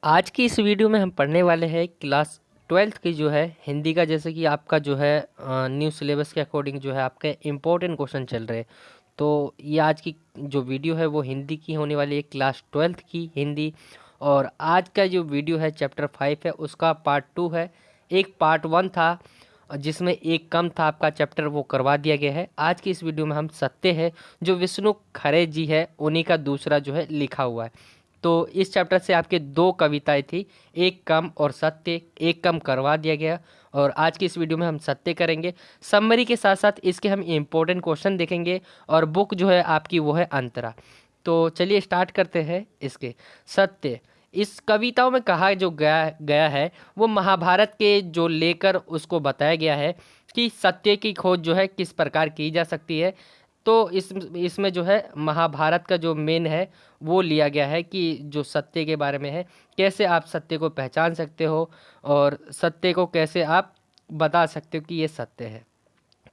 आज की इस वीडियो में हम पढ़ने वाले हैं क्लास 12th की जो है हिंदी का। जैसे कि आपका जो है न्यू सिलेबस के अकॉर्डिंग जो है आपके इम्पोर्टेंट क्वेश्चन चल रहे हैं। तो ये आज की जो वीडियो है वो हिंदी की होने वाली है, क्लास 12th की हिंदी। और आज का जो वीडियो है चैप्टर 5 है, उसका पार्ट 2 है। एक पार्ट 1 था जिसमें एक कम था आपका चैप्टर, वो करवा दिया गया है। आज की इस वीडियो में हम सत्य है जो विष्णु खरे जी है उन्हीं का दूसरा जो है लिखा हुआ है। तो इस चैप्टर से आपके दो कविताएं थी, एक कम और सत्य। एक कम करवा दिया गया और आज की इस वीडियो में हम सत्य करेंगे। समरी के साथ साथ इसके हम इम्पोर्टेंट क्वेश्चन देखेंगे और बुक जो है आपकी वो है अंतरा। तो चलिए स्टार्ट करते हैं इसके। सत्य इस कविताओं में कहा जो गया गया है वो महाभारत के जो लेकर उसको बताया गया है कि सत्य की खोज जो है किस प्रकार की जा सकती है। तो इसमें जो है महाभारत का जो मेन है वो लिया गया है कि जो सत्य के बारे में है, कैसे आप सत्य को पहचान सकते हो और सत्य को कैसे आप बता सकते हो कि ये सत्य है।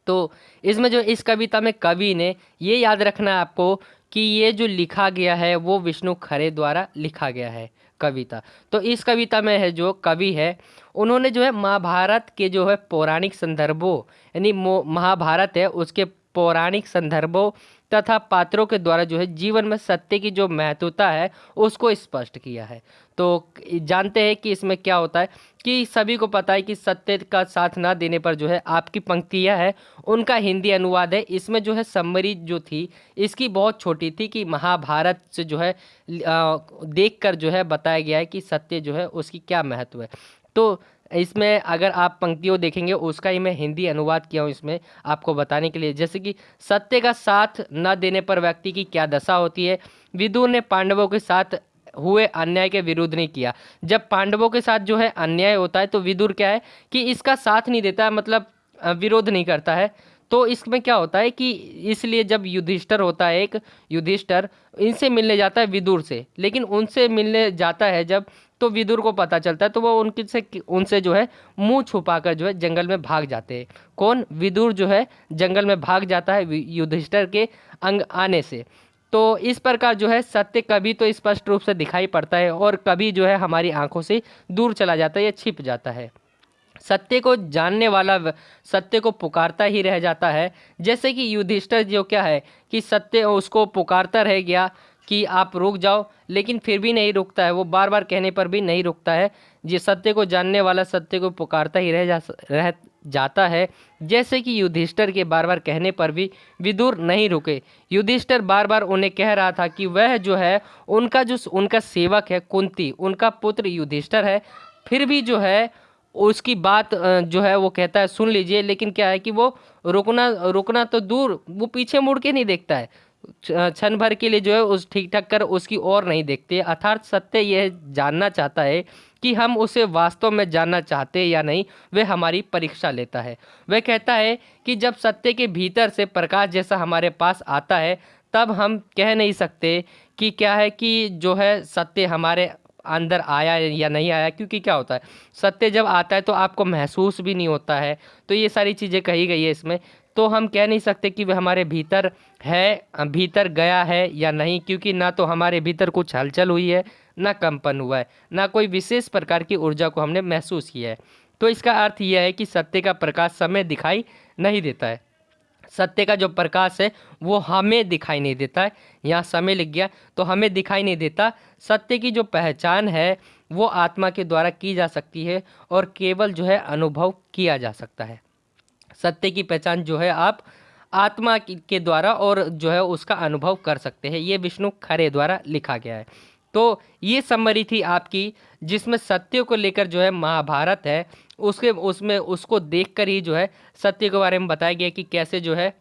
तो इसमें जो इस कविता में कवि ने ये याद रखना है आपको कि ये जो लिखा गया है वो विष्णु खरे द्वारा लिखा गया है कविता। तो इस कविता में है जो कवि है उन्होंने जो है महाभारत के जो है पौराणिक संदर्भों, यानी महाभारत है उसके पौराणिक संदर्भों तथा पात्रों के द्वारा जो है जीवन में सत्य की जो महत्वता है उसको स्पष्ट किया है। तो जानते हैं कि इसमें क्या होता है कि सभी को पता है कि सत्य का साथ ना देने पर जो है आपकी पंक्तियां है उनका हिंदी अनुवाद है। इसमें जो है समरी जो थी इसकी बहुत छोटी थी कि महाभारत से जो है देखकर जो है बताया गया है कि सत्य जो है उसकी क्या महत्व है। तो इसमें अगर आप पंक्तियों देखेंगे उसका ही मैं हिंदी अनुवाद किया हूँ इसमें आपको बताने के लिए। जैसे कि सत्य का साथ न देने पर व्यक्ति की क्या दशा होती है। विदुर ने पांडवों के साथ हुए अन्याय के विरुद्ध नहीं किया। जब पांडवों के साथ जो है अन्याय होता है तो विदुर क्या है कि इसका साथ नहीं देता है, मतलब विरोध नहीं करता है। तो इसमें क्या होता है कि इसलिए जब युधिष्ठिर होता है, एक युधिष्ठिर इनसे मिलने जाता है विदुर से, लेकिन उनसे मिलने जाता है जब तो विदुर को पता चलता है तो वो उनसे जो है मुंह छुपाकर जो है जंगल में भाग जाते हैं। कौन? विदुर जो है जंगल में भाग जाता है युधिष्ठिर के अंग आने से। तो इस प्रकार जो है सत्य कभी तो स्पष्ट रूप से दिखाई पड़ता है और कभी जो है हमारी आंखों से दूर चला जाता है या छिप जाता है। सत्य को जानने वाला सत्य को पुकारता ही रह जाता है। जैसे कि युधिष्ठिर जो क्या है कि सत्य उसको पुकारता रह गया कि आप रुक जाओ, लेकिन फिर भी नहीं रुकता है, वो बार बार कहने पर भी नहीं रुकता है। ये सत्य को जानने वाला सत्य को पुकारता ही रह जाता है। जैसे कि युधिष्ठिर के बार बार कहने पर भी विदुर नहीं रुके। युधिष्ठिर बार बार उन्हें कह रहा था कि वह जो है उनका सेवक है कुंती, उनका पुत्र युधिष्ठिर है। फिर भी जो है उसकी बात जो है वो कहता है सुन लीजिए, लेकिन क्या है कि वो रुकना रुकना तो दूर, वो पीछे मुड़ के नहीं देखता है। क्षण भर के लिए जो है उस ठीक ठाक कर उसकी ओर नहीं देखते। अर्थात सत्य यह जानना चाहता है कि हम उसे वास्तव में जानना चाहते हैं या नहीं, वह हमारी परीक्षा लेता है। वह कहता है कि जब सत्य के भीतर से प्रकाश जैसा हमारे पास आता है तब हम कह नहीं सकते कि क्या है कि जो है सत्य हमारे अंदर आया या नहीं आया, क्योंकि क्या होता है सत्य जब आता है तो आपको महसूस भी नहीं होता है। तो ये सारी चीज़ें कही गई है इसमें। तो हम कह नहीं सकते कि वह हमारे भीतर है, भीतर गया है या नहीं, क्योंकि ना तो हमारे भीतर कुछ हलचल हुई है, ना कंपन हुआ है, ना कोई विशेष प्रकार की ऊर्जा को हमने महसूस किया है। तो इसका अर्थ यह है कि सत्य का प्रकाश समय दिखाई नहीं देता है। सत्य का जो प्रकाश है वो हमें दिखाई नहीं देता है। यहाँ समय लिख गया तो हमें दिखाई नहीं देता। सत्य की जो पहचान है वो आत्मा के द्वारा की जा सकती है और केवल जो है अनुभव किया जा सकता है। सत्य की पहचान जो है आप आत्मा के द्वारा और जो है उसका अनुभव कर सकते हैं। ये विष्णु खरे द्वारा लिखा गया है। तो ये समरी थी आपकी जिसमें सत्य को लेकर जो है महाभारत है उसके उसमें उसको देखकर ही जो है सत्य के बारे में बताया गया कि कैसे जो है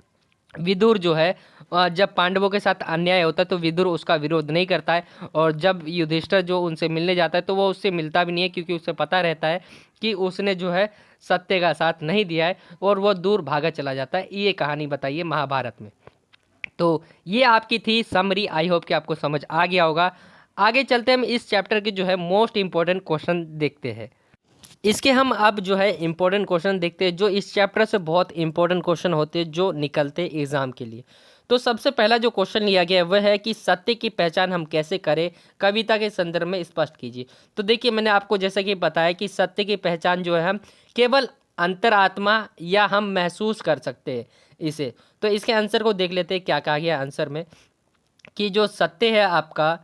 विदुर जो है जब पांडवों के साथ अन्याय होता है तो विदुर उसका विरोध नहीं करता है, और जब युधिष्ठिर जो उनसे मिलने जाता है तो वो उससे मिलता भी नहीं है, क्योंकि उसे पता रहता है कि उसने जो है सत्य का साथ नहीं दिया है और वो दूर भागा चला जाता है। ये कहानी बताइए महाभारत में। तो ये आपकी थी समरी। आई होप कि आपको समझ आ गया होगा। आगे चलते हम इस चैप्टर के जो है मोस्ट इम्पोर्टेंट क्वेश्चन देखते हैं। इसके हम अब जो है इम्पोर्टेंट क्वेश्चन देखते हैं जो इस चैप्टर से बहुत इंपॉर्टेंट क्वेश्चन होते हैं जो निकलते हैं एग्ज़ाम के लिए। तो सबसे पहला जो क्वेश्चन लिया गया है वह है कि सत्य की पहचान हम कैसे करें, कविता के संदर्भ में स्पष्ट कीजिए। तो देखिए, मैंने आपको जैसा कि बताया कि सत्य की पहचान जो है हम केवल अंतरात्मा या हम महसूस कर सकते हैं इसे। तो इसके आंसर को देख लेते हैं क्या कहा गया आंसर में, कि जो सत्य है आपका,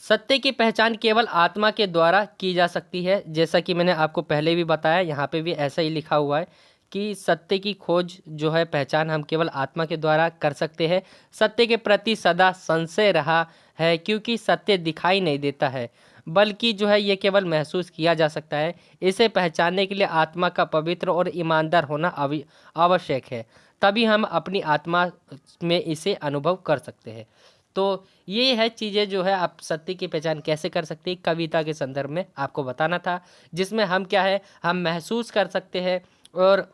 सत्य की पहचान केवल आत्मा के द्वारा की जा सकती है। जैसा कि मैंने आपको पहले भी बताया, यहाँ पे भी ऐसा ही लिखा हुआ है कि सत्य की खोज जो है पहचान हम केवल आत्मा के द्वारा कर सकते हैं। सत्य के प्रति सदा संशय रहा है, क्योंकि सत्य दिखाई नहीं देता है बल्कि जो है ये केवल महसूस किया जा सकता है। इसे पहचानने के लिए आत्मा का पवित्र और ईमानदार होना आवश्यक है, तभी हम अपनी आत्मा में इसे अनुभव कर सकते हैं। तो ये है चीज़ें जो है आप सत्य की पहचान कैसे कर सकते हैं, कविता के संदर्भ में आपको बताना था, जिसमें हम क्या है हम महसूस कर सकते हैं और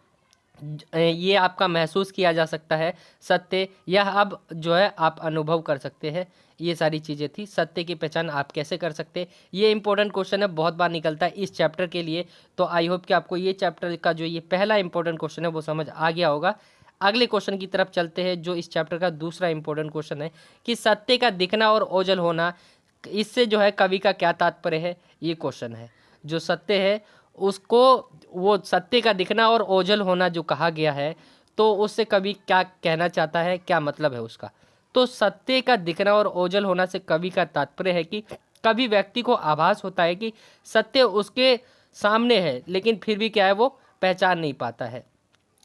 ये आपका महसूस किया जा सकता है सत्य, यह अब जो है आप अनुभव कर सकते हैं। ये सारी चीज़ें थी, सत्य की पहचान आप कैसे कर सकते हैं। ये इंपॉर्टेंट क्वेश्चन है, बहुत बार निकलता है इस चैप्टर के लिए। तो आई होप कि आपको ये चैप्टर का जो ये पहला इंपॉर्टेंट क्वेश्चन है वो समझ आ गया होगा। अगले क्वेश्चन की तरफ चलते हैं, जो इस चैप्टर का दूसरा इंपॉर्टेंट क्वेश्चन है कि सत्य का दिखना और ओझल होना, इससे जो है कवि का क्या तात्पर्य है। ये क्वेश्चन है, जो सत्य है उसको, वो सत्य का दिखना और ओझल होना जो कहा गया है, तो उससे कवि क्या कहना चाहता है, क्या मतलब है उसका। तो सत्य का दिखना और ओझल होना से कवि का तात्पर्य है कि कभी व्यक्ति को आभास होता है कि सत्य उसके सामने है, लेकिन फिर भी क्या है वो पहचान नहीं पाता है,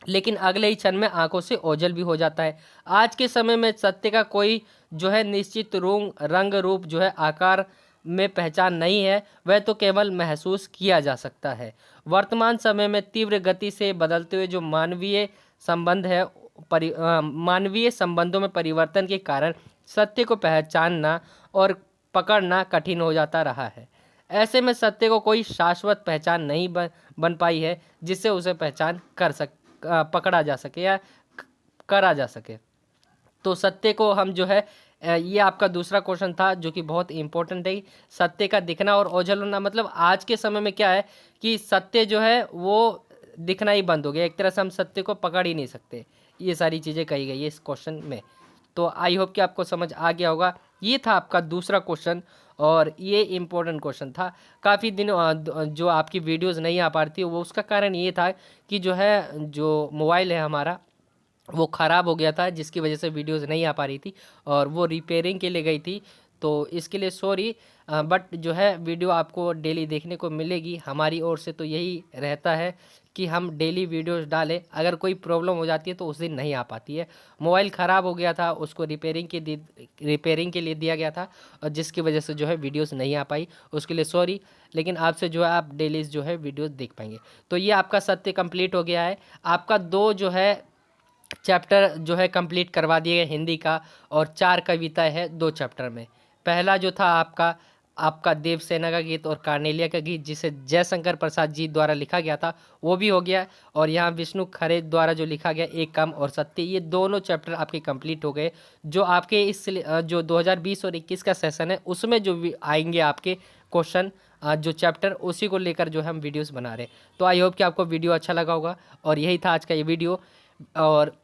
लेकिन अगले ही क्षण में आंखों से ओझल भी हो जाता है। आज के समय में सत्य का कोई जो है निश्चित रंग रूप जो है आकार में पहचान नहीं है, वह तो केवल महसूस किया जा सकता है। वर्तमान समय में तीव्र गति से बदलते हुए जो मानवीय संबंध है, मानवीय संबंधों में परिवर्तन के कारण सत्य को पहचानना और पकड़ना कठिन हो जाता रहा है। ऐसे में सत्य को कोई शाश्वत पहचान नहीं बन पाई है जिससे उसे पहचान पकड़ा जा सके या करा जा सके। तो सत्य को हम जो है, ये आपका दूसरा क्वेश्चन था जो कि बहुत इंपॉर्टेंट है। सत्य का दिखना और ओझल होना, मतलब आज के समय में क्या है कि सत्य जो है वो दिखना ही बंद हो गया, एक तरह से हम सत्य को पकड़ ही नहीं सकते। ये सारी चीज़ें कही गई है इस क्वेश्चन में। तो आई होप कि आपको समझ आ गया होगा। ये था आपका दूसरा क्वेश्चन और ये इम्पोर्टेंट क्वेश्चन था। काफ़ी दिन जो आपकी वीडियोस नहीं आ पा रही थी, वो उसका कारण ये था कि जो है जो मोबाइल है हमारा वो ख़राब हो गया था, जिसकी वजह से वीडियोस नहीं आ पा रही थी और वो रिपेयरिंग के लिए गई थी। तो इसके लिए सॉरी, बट जो है वीडियो आपको डेली देखने को मिलेगी। हमारी ओर से तो यही रहता है कि हम डेली वीडियोस डालें। अगर कोई प्रॉब्लम हो जाती है तो उस दिन नहीं आ पाती है। मोबाइल ख़राब हो गया था, उसको रिपेयरिंग के लिए दिया गया था और जिसकी वजह से जो है वीडियोस नहीं आ पाई, उसके लिए सॉरी। लेकिन आपसे जो है आप डेली जो है वीडियोस देख पाएंगे। तो ये आपका सत्य कंप्लीट हो गया है। आपका 2 जो है चैप्टर जो है कंप्लीट करवा दिए गए हिंदी का, और 4 कविताएं है 2 चैप्टर में। पहला जो था आपका देवसेना का गीत और कार्नेलिया का गीत, जिसे जयशंकर प्रसाद जी द्वारा लिखा गया था, वो भी हो गया। और यहाँ विष्णु खरे द्वारा जो लिखा गया एक काम और सत्य, ये दोनों चैप्टर आपके कंप्लीट हो गए। जो आपके इस जो 2020 और 21 का सेशन है उसमें जो भी आएंगे आपके क्वेश्चन, जो चैप्टर, उसी को लेकर जो है हम वीडियोस बना रहे हैं। तो आई होप कि आपको वीडियो अच्छा लगा होगा। और यही था आज का ये वीडियो, और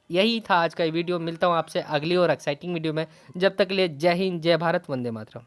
यही था आज का ये वीडियो। मिलता हूँ आपसे अगली और एक्साइटिंग वीडियो में। जब तक के लिए जय हिंद, जय भारत, वंदे मातरम।